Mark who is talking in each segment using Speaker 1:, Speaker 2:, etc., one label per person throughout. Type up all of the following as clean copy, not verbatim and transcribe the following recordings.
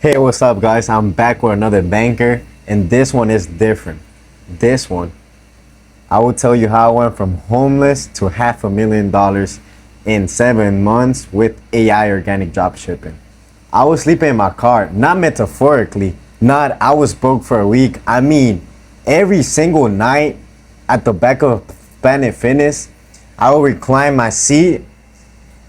Speaker 1: Hey, what's up, guys? I'm back with another banker, and this one is different. This one, I will tell you how I went from homeless to $500,000 in 7 months with AI organic drop shipping. I was sleeping in my car, not metaphorically, not I was broke for a week. I mean, every single night at the back of Planet Fitness, I would recline my seat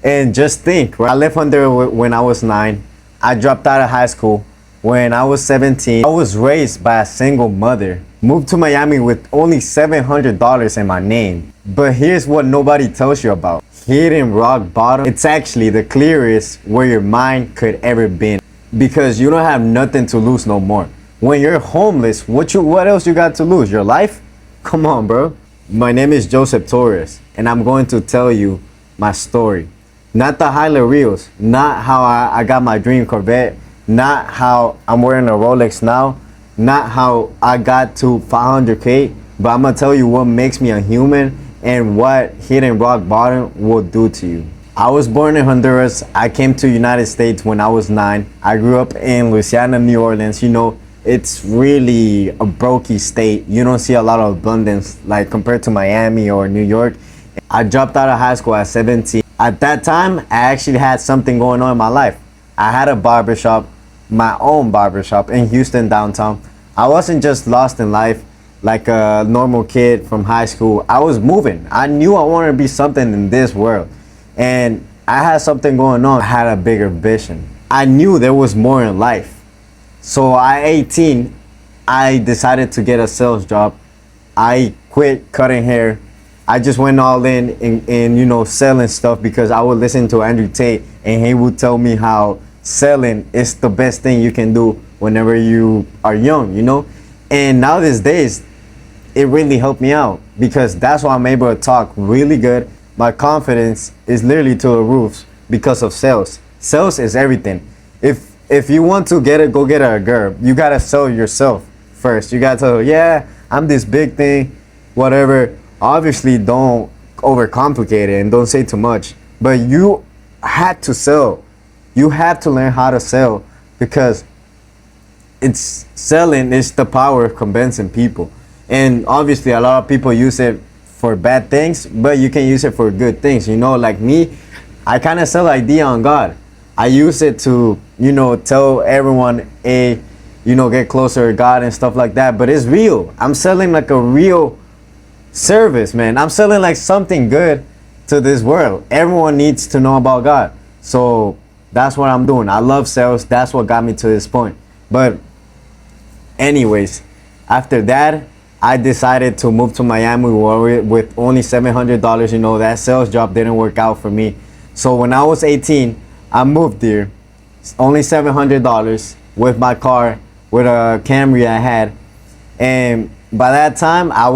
Speaker 1: and just think, I left under when I was 9. I dropped out of high school when I was 17. I was raised by a single mother. Moved to Miami with only $700 in my name. But here's what nobody tells you about. Hitting rock bottom, it's actually the clearest where your mind could ever been. Because you don't have nothing to lose no more. When you're homeless, what else you got to lose? Your life? Come on, bro. My name is Joseph Torres, and I'm going to tell you my story. Not the highlight reels, not how I got my dream Corvette, not how I'm wearing a Rolex now, not how I got to 500k, but I'm gonna tell you what makes me a human and what hitting rock bottom will do to you. I was born in Honduras. I came to United States when I was 9. I grew up in Louisiana, New Orleans. You know, it's really a brokey state. You don't see a lot of abundance like compared to Miami or New York. I dropped out of high school at 17. At that time, I actually had something going on in my life. I had a barbershop, my own barbershop in Houston downtown. I wasn't just lost in life like a normal kid from high school. I was moving. I knew I wanted to be something in this world. And I had something going on. I had a bigger vision. I knew there was more in life. So at 18, I decided to get a sales job. I quit cutting hair. I just went all in you know, selling stuff because I would listen to Andrew Tate and he would tell me how selling is the best thing you can do whenever you are young, you know? And now these days, it really helped me out because that's why I'm able to talk really good. My confidence is literally to the roofs because of sales. Sales is everything. If you want to go get a girl, you gotta sell yourself first. You gotta tell her, yeah, I'm this big thing, whatever. Obviously, don't overcomplicate it and don't say too much. But you had to sell. You have to learn how to sell because selling is the power of convincing people. And obviously, a lot of people use it for bad things, but you can use it for good things. You know, like me, I kind of sell idea on God. I use it to, you know, tell everyone, hey, you know, get closer to God and stuff like that. But it's real. I'm selling like a real service, man. I'm selling like something good to this world. Everyone needs to know about God. So that's what I'm doing. I love sales. That's what got me to this point. But anyways, after that, I decided to move to Miami with only $700. You know, that sales job didn't work out for me. So when I was 18, I moved there. Only $700 with my car, with a Camry I had. And by that time, I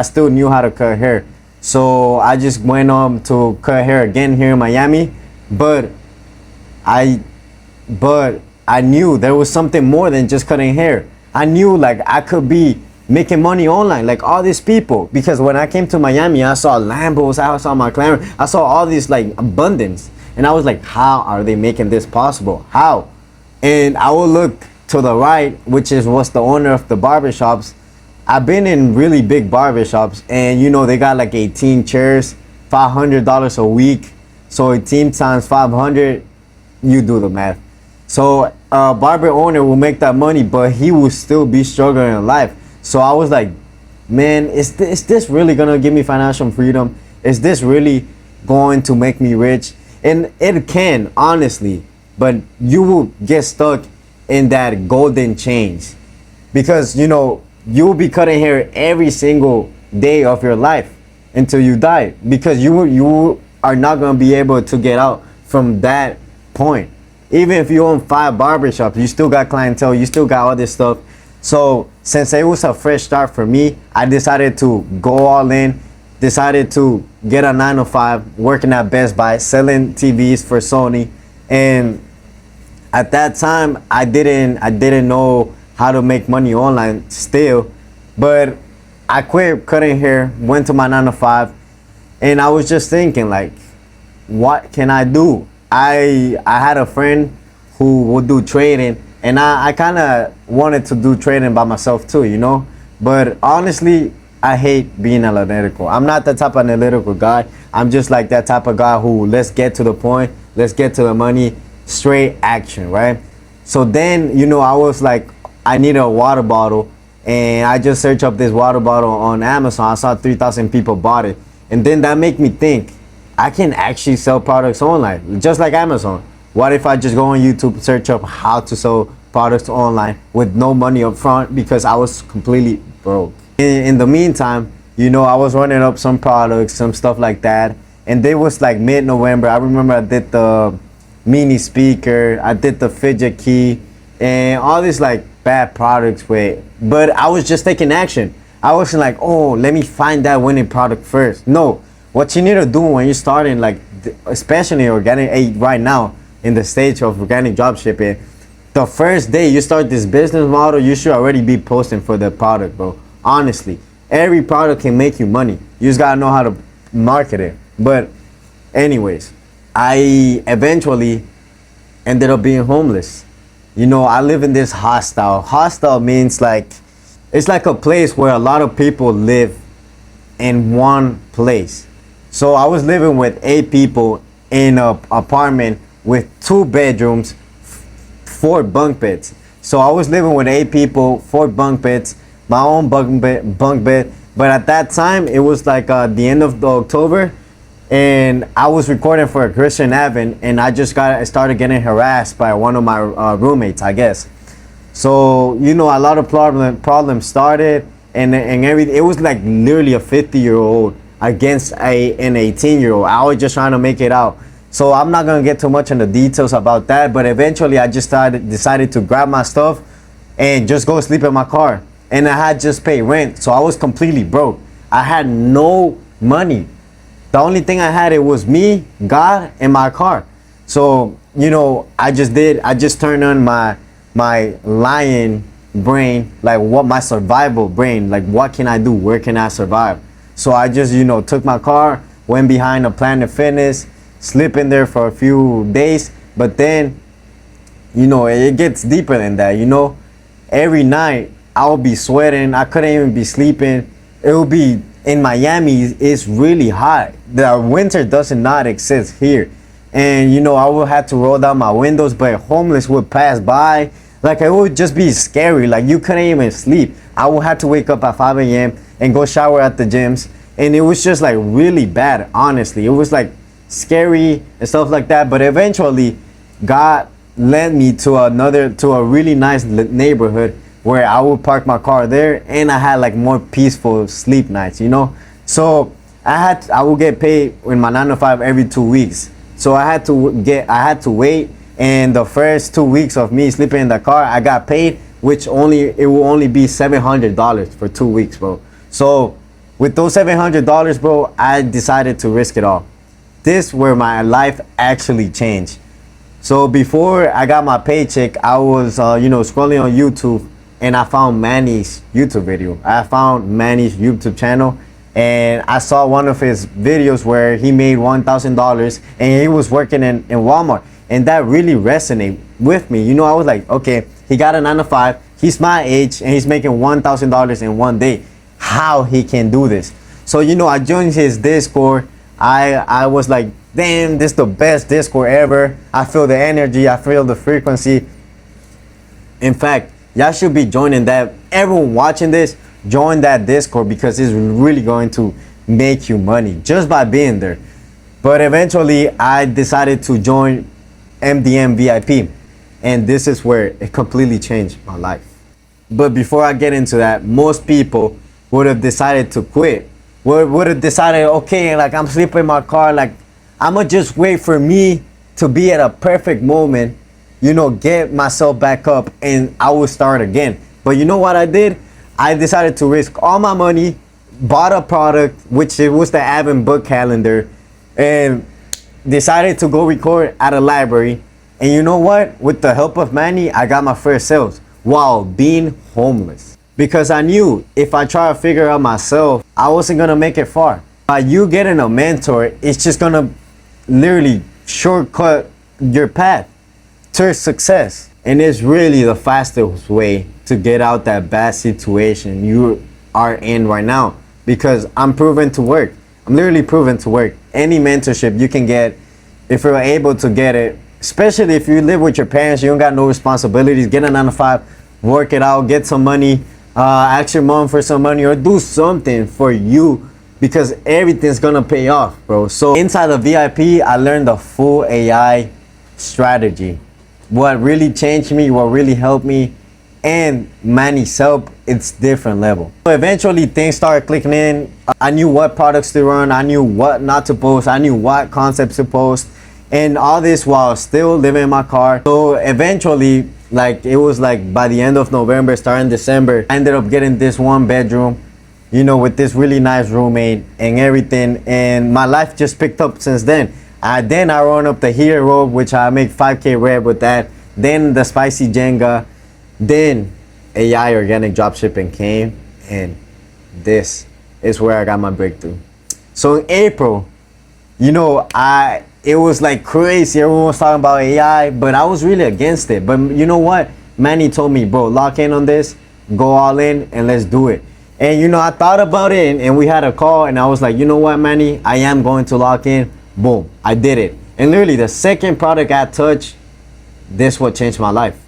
Speaker 1: still knew how to cut hair. So I just went on to cut hair again here in Miami. But I knew there was something more than just cutting hair. I knew like I could be making money online like all these people. Because when I came to Miami, I saw Lambos, I saw McLaren, I saw all this like abundance. And I was like, how are they making this possible? How? And I will look to the right, which was the owner of the barbershops. I've been in really big barbershops and you know they got like 18 chairs, $500 a week. So 18 times 500, you do the math. So a barber owner will make that money, but he will still be struggling in life. So I was like, man, is this really gonna give me financial freedom? Is this really going to make me rich? And it can, honestly, but you will get stuck in that golden change because you know you'll be cutting hair every single day of your life until you die because you are not going to be able to get out from that point. Even if you own 5 barbershops, you still got clientele, you still got all this stuff. So since it was a fresh start for me, I decided to go all in, decided to get a 9-to-5, working at Best Buy, selling TVs for Sony. And at that time, I didn't know how to make money online still, but I quit cutting hair, went to my 9-to-5, and I was just thinking like, what can I do? I had a friend who would do trading, And I kind of wanted to do trading by myself too, you know. But honestly, I hate being analytical. I'm not the type of analytical guy. I'm just like that type of guy who, let's get to the point, let's get to the money, straight action, right? So then, you know, I was like, I need a water bottle, and I just searched up this water bottle on Amazon. I saw 3,000 people bought it, and then that made me think, I can actually sell products online, just like Amazon. What if I just go on YouTube, search up how to sell products online with no money up front, because I was completely broke. In the meantime, you know, I was running up some products, some stuff like that, and it was like mid-November. I remember I did the mini speaker, I did the fidget key, and all these like bad products with, but I was just taking action. I wasn't like, oh, let me find that winning product first. No, what you need to do when you're starting, like especially organic right now in the stage of organic dropshipping, the first day you start this business model, you should already be posting for the product, bro. Honestly, every product can make you money. You just gotta know how to market it. But anyways, I eventually ended up being homeless. You know, I live in this hostel. Hostel means like, it's like a place where a lot of people live in one place. So I was living with 8 people in an apartment with 2 bedrooms, 4 bunk beds. So I was living with 8 people, 4 bunk beds, my own bunk bed. But at that time, it was like the end of October, and I was recording for a Christian Evan, and I started getting harassed by one of my roommates, I guess. So, you know, a lot of problems started, and everything. It was like literally a 50-year-old against an 18-year-old. I was just trying to make it out. So I'm not gonna get too much into details about that, but eventually I just decided to grab my stuff and just go sleep in my car. And I had just paid rent, so I was completely broke. I had no money. The only thing I had, it was me, God, and my car. So, you know, I just turned on my lion brain, like what my survival brain, like what can I do? Where can I survive? So I just, you know, took my car, went behind a Planet Fitness, slept in there for a few days. But then, you know, it gets deeper than that, you know. Every night I would be sweating. I couldn't even be sleeping. It would be, in Miami, it's really hot. The winter does not exist here. And, you know, I would have to roll down my windows, but homeless would pass by. Like, it would just be scary. Like, you couldn't even sleep. I would have to wake up at 5 a.m. and go shower at the gyms. And it was just like really bad, honestly. It was like scary and stuff like that. But eventually, God led me to a really nice neighborhood where I would park my car there, and I had like more peaceful sleep nights, you know. So I would get paid in my 9 to 5 every 2 weeks. So I had to wait, and the first 2 weeks of me sleeping in the car, I got paid, it will only be $700 for 2 weeks, bro. So with those $700, bro, I decided to risk it all. This where my life actually changed. So before I got my paycheck, I was you know, scrolling on YouTube, and I found Manny's YouTube video. I found Manny's YouTube channel, and I saw one of his videos where he made $1,000, and he was working in Walmart, and that really resonated with me. You know, I was like, okay, he got a 9 to 5, he's my age, and he's making $1,000 in one day. How he can do this? So, you know, I joined his Discord. I was like, damn, this is the best Discord ever. I feel the energy, I feel the frequency. In fact, y'all should be joining that. Everyone watching this, join that Discord, because it's really going to make you money just by being there. But eventually I decided to join MDM VIP, and this is where it completely changed my life. But before I get into that, most people would have decided to quit. Would have decided, okay, like I'm sleeping in my car, like I'ma just wait for me to be at a perfect moment, you know, get myself back up, and I will start again. But you know what I did? I decided to risk all my money, bought a product, which it was the Advent book calendar, and decided to go record at a library. And you know what? With the help of Manny, I got my first sales while being homeless. Because I knew if I try to figure out myself, I wasn't gonna make it far. By you getting a mentor, it's just gonna literally shortcut your path to success. And it's really the fastest way to get out that bad situation you are in right now, because I'm proven to work. I'm literally proven to work. Any mentorship you can get, if you're able to get it, especially if you live with your parents, you don't got no responsibilities, get a 9 to 5, work it out, get some money, ask your mom for some money, or do something for you, because everything's gonna pay off, bro. So inside the VIP, I learned the full AI strategy. What really changed me, what really helped me, and Manny's help, it's different level. So eventually things started clicking in. I knew what products to run, I knew what not to post, I knew what concepts to post, and all this while still living in my car. So eventually, like, it was like by the end of November, starting December, I ended up getting this 1 bedroom, you know, with this really nice roommate and everything, and my life just picked up since then. Then I run up the heater rope, which I make 5K rep with that. Then the spicy Jenga. Then AI organic dropshipping came, and this is where I got my breakthrough. So in April, you know, it was like crazy. Everyone was talking about AI, but I was really against it. But you know what? Manny told me, bro, lock in on this, go all in, and let's do it. And you know, I thought about it, and we had a call, and I was like, you know what, Manny, I am going to lock in. Boom, I did it. And literally the second product I touched, this what changed my life.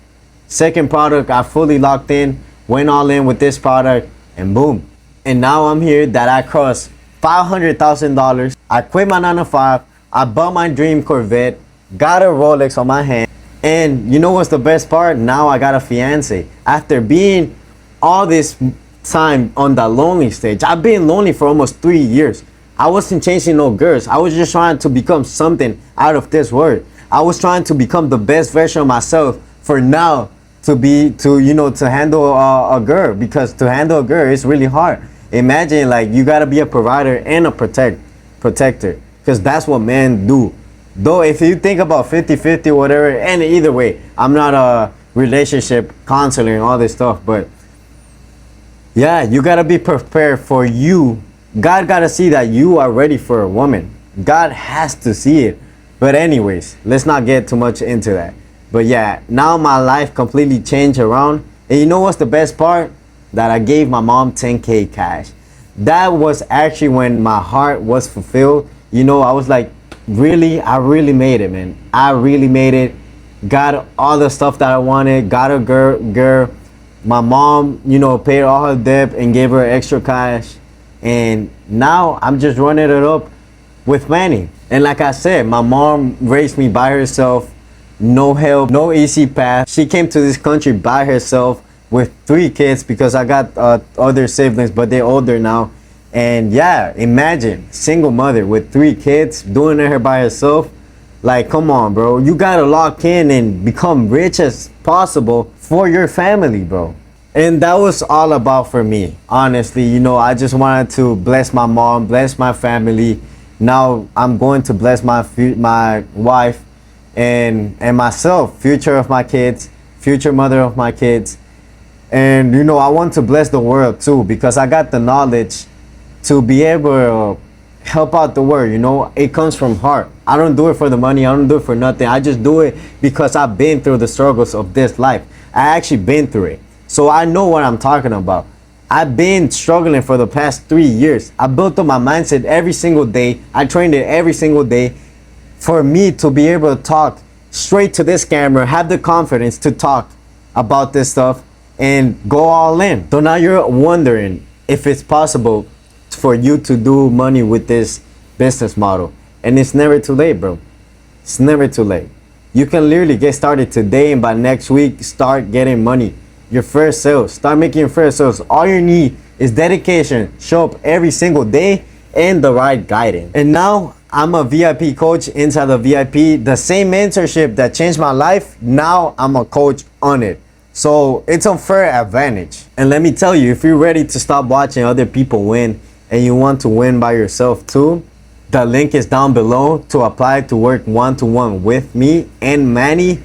Speaker 1: Second product, I fully locked in, went all in with this product, and boom. And now I'm here that I crossed $500,000. I quit my 9 to 5. I bought my dream Corvette, got a Rolex on my hand. And you know what's the best part? Now I got a fiance. After being all this time on the lonely stage, I've been lonely for almost 3 years. I wasn't chasing no girls. I was just trying to become something out of this world. I was trying to become the best version of myself for now, to handle a girl, because to handle a girl is really hard. Imagine, like, you gotta be a provider and a protector, because that's what men do. Though if you think about 50-50 or whatever, and either way, I'm not a relationship counselor and all this stuff, but yeah, you gotta be prepared for you. God gotta see that you are ready for a woman. God has to see it. But anyways, let's not get too much into that. But yeah, now my life completely changed around. And you know what's the best part? That I gave my mom 10K cash. That was actually when my heart was fulfilled. You know, I was like, really? I really made it, man. I really made it. Got all the stuff that I wanted. Got a girl. My mom, you know, paid all her debt and gave her extra cash. And now I'm just running it up with Manny. And like I said, my mom raised me by herself. No help, no easy path. She came to this country by herself with 3 kids, because I got other siblings, but they're older now. And yeah, imagine, single mother with 3 kids doing it by herself. Like, come on, bro. You gotta lock in and become rich as possible for your family, bro. And that was all about for me. Honestly, you know, I just wanted to bless my mom, bless my family. Now I'm going to bless my wife and myself, future of my kids, future mother of my kids. And you know, I want to bless the world too, because I got the knowledge to be able to help out the world. You know, it comes from heart. I don't do it for the money, I don't do it for nothing. I just do it because I've been through the struggles of this life. I actually been through it, so I know what I'm talking about. I've been struggling for the past 3 years. I built up my mindset every single day. I trained it every single day for me to be able to talk straight to this camera, have the confidence to talk about this stuff and go all in. So now you're wondering if it's possible for you to do money with this business model. And it's never too late, bro. It's never too late. You can literally get started today, and by next week, start getting money. Your first sales. Start making your first sales. All you need is dedication. Show up every single day and the right guidance. And now I'm a VIP coach inside the VIP. The same mentorship that changed my life, now I'm a coach on it. So it's a fair advantage. And let me tell you, if you're ready to stop watching other people win and you want to win by yourself too, the link is down below to apply to work one-to-one with me and Manny.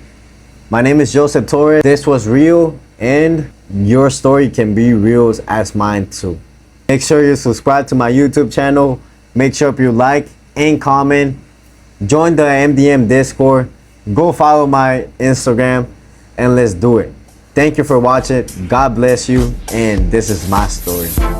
Speaker 1: My name is Joseph Torres. This was real, and your story can be real as mine too. Make sure you subscribe to my YouTube channel. Make sure you like and comment. Join the MDM Discord. Go follow my Instagram. and let's do it. Thank you for watching. God bless you. And this is my story.